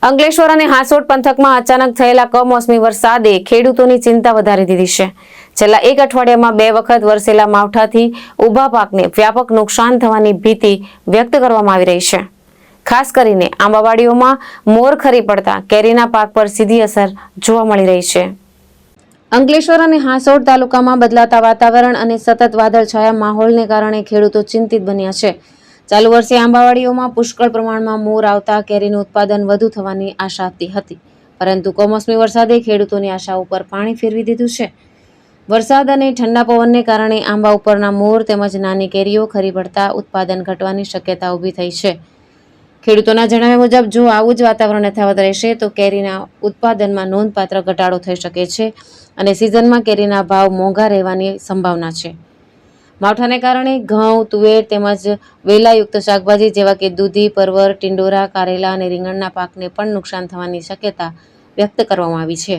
અંકલેશ્વર અને હાંસોટ પંથકમાં અચાનક થયેલા કમોસમી વરસાદે ખેડૂતોની ચિંતા વધારી દીધી છે. છેલ્લા એક અઠવાડિયામાં 2 વખત વરસેલા માવઠાથી ઊભા પાકને વ્યાપક નુકસાન થવાની ભીતિ વ્યક્ત કરવામાં આવી રહી છે. ખાસ કરીને આંબાવાડીઓમાં મોર ખરી પડતા કેરીના પાક પર સીધી અસર જોવા મળી રહી છે. અંકલેશ્વર અને હાંસોટ તાલુકામાં બદલાતા વાતાવરણ અને સતત વાદળછાયા માહોલને કારણે ખેડૂતો ચિંતિત બન્યા છે. ચાલુ વર્ષે આંબાવાડીઓમાં પુષ્કળ પ્રમાણમાં મોર આવતા કેરીનું ઉત્પાદન વધુ થવાની આશા હતી, પરંતુ કમોસમી વરસાદે ખેડૂતોની આશા ઉપર પાણી ફેરવી દીધું છે. વરસાદ અને ઠંડા પવનને કારણે આંબા ઉપરના મોર તેમજ નાની કેરીઓ ખરી પડતા ઉત્પાદન ઘટવાની શક્યતા ઊભી થઈ છે. ખેડૂતોના જણાવ્યા મુજબ જો આવું જ વાતાવરણ યથાવત રહેશે તો કેરીના ઉત્પાદનમાં નોંધપાત્ર ઘટાડો થઈ શકે છે અને સિઝનમાં કેરીના ભાવ મોંઘા રહેવાની સંભાવના છે. માવઠાને કારણે ઘઉં, તુવેર તેમજ વેલાયુક્ત શાકભાજી જેવા કે દૂધી, પરવર, ટિંડોરા, કારેલા અને રીંગણના પાકને પણ નુકસાન થવાની શક્યતા વ્યક્ત કરવામાં આવી છે.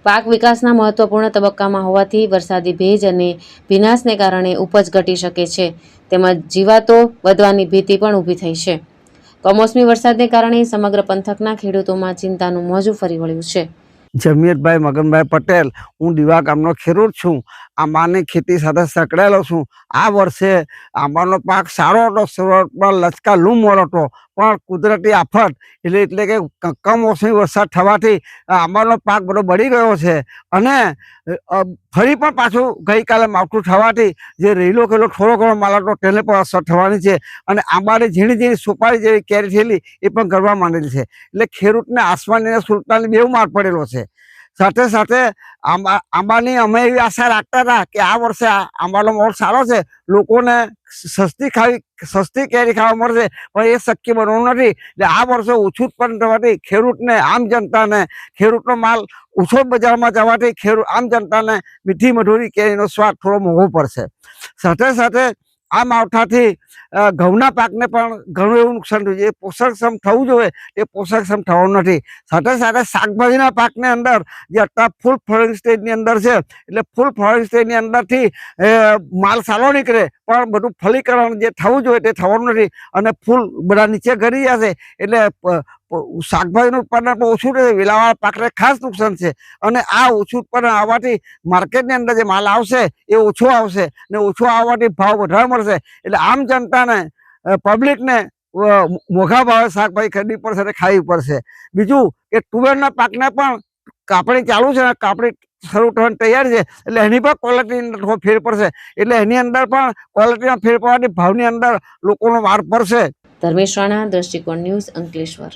પાક વિકાસના મહત્વપૂર્ણ તબક્કામાં હોવાથી વરસાદી ભેજ અને ભીનાશને કારણે ઉપજ ઘટી શકે છે તેમજ જીવાતો વધવાની ભીતિ પણ ઊભી થઈ છે. કમોસમી વરસાદને કારણે સમગ્ર પંથકના ખેડૂતોમાં ચિંતાનું મોજું ફરી વળ્યું છે. જમીયતભાઈ મગનભાઈ પટેલ, હું દીવા ગામનો ખેડૂત છું. આંબાની ખેતી સાથે સંકળાયેલો છું. આ વર્ષે આંબાનો પાક સારો હતો, શરૂઆતમાં લચકા લૂમ મોર હતો, પણ કુદરતી આફત એટલે કે કમોસમી વરસાદ થવાથી આંબાનો પાક બધો બળી ગયો છે અને ફરી પણ પાછું ગઈકાલે માવઠું થવાથી જે રેલો કેલો થોડો ઘણો માલ હતો તેને પણ અસર થવાની છે અને આંબાની ઝીણી ઝીણી સુપારી જેવી કેરી થયેલી એ પણ ગળવા માંડેલી છે. એટલે ખેડૂતને આસમાની અને સુલતાની બેવ માર પડેલો છે. સાથે સાથે આંબાની અમે એવી આશા રાખતા હતા કે આ વર્ષે આંબાનો મોલ સારો છે, લોકોને સસ્તી કેરી ખાવા મળશે, પણ એ શક્ય બનવાનું નથી. એટલે આ વર્ષે ઓછું ઉત્પન્ન થવાથી ખેડૂતને, આમ જનતાને ખેડૂતનો માલ ઓછો બજારમાં જવાથી આમ જનતાને મીઠી મધુરી કેરીનો સ્વાદ થોડો મોંઘો પડશે. સાથે સાથે આ માવઠાથી ઘઉંના પાકને પણ ઘણું એવું નુકસાન થયું છે. એ પોષકક્ષમ થવું જોઈએ, એ પોષકક્ષમ થવાનું નથી. સાથે સાથે શાકભાજીના પાકની અંદર જે અત્યારે ફૂલ ફ્લોરિંગ સ્ટેજની અંદર છે, એટલે ફૂલ ફ્લોરિંગ સ્ટેજની અંદરથી માલ સારો નીકળે પણ બધું ફલીકરણ જે થવું જોઈએ તે થવાનું નથી અને ફૂલ બધા નીચે ગળી જશે. એટલે શાકભાજીનું ઉત્પાદન પણ ઓછું રહેશે. વેલાવાળા પાકને ખાસ નુકસાન છે અને આ ઓછું ઉત્પાદન આવવાથી માર્કેટની અંદર જે માલ આવશે એ ઓછો આવશે ને ઓછો આવવાથી ભાવ વધારે મળશે. એટલે આમ જનતાને, પબ્લિકને મોંઘા ભાવે શાકભાજી ખરીદવી પડશે અને ખાવી પડશે. બીજું કે તુવેરના પાકને પણ કાપણી ચાલુ છે, કાપણી શરૂ થવાની તૈયારી છે, એટલે એની પણ ક્વોલિટીની અંદર થોડો ફેર પડશે. એટલે એની અંદર પણ ક્વોલિટીમાં ફેર પડવાથી ભાવની અંદર લોકોનો માર પડશે. ધર્મેશ રાણા, દ્રષ્ટિકોણ ન્યૂઝ, અંકલેશ્વર.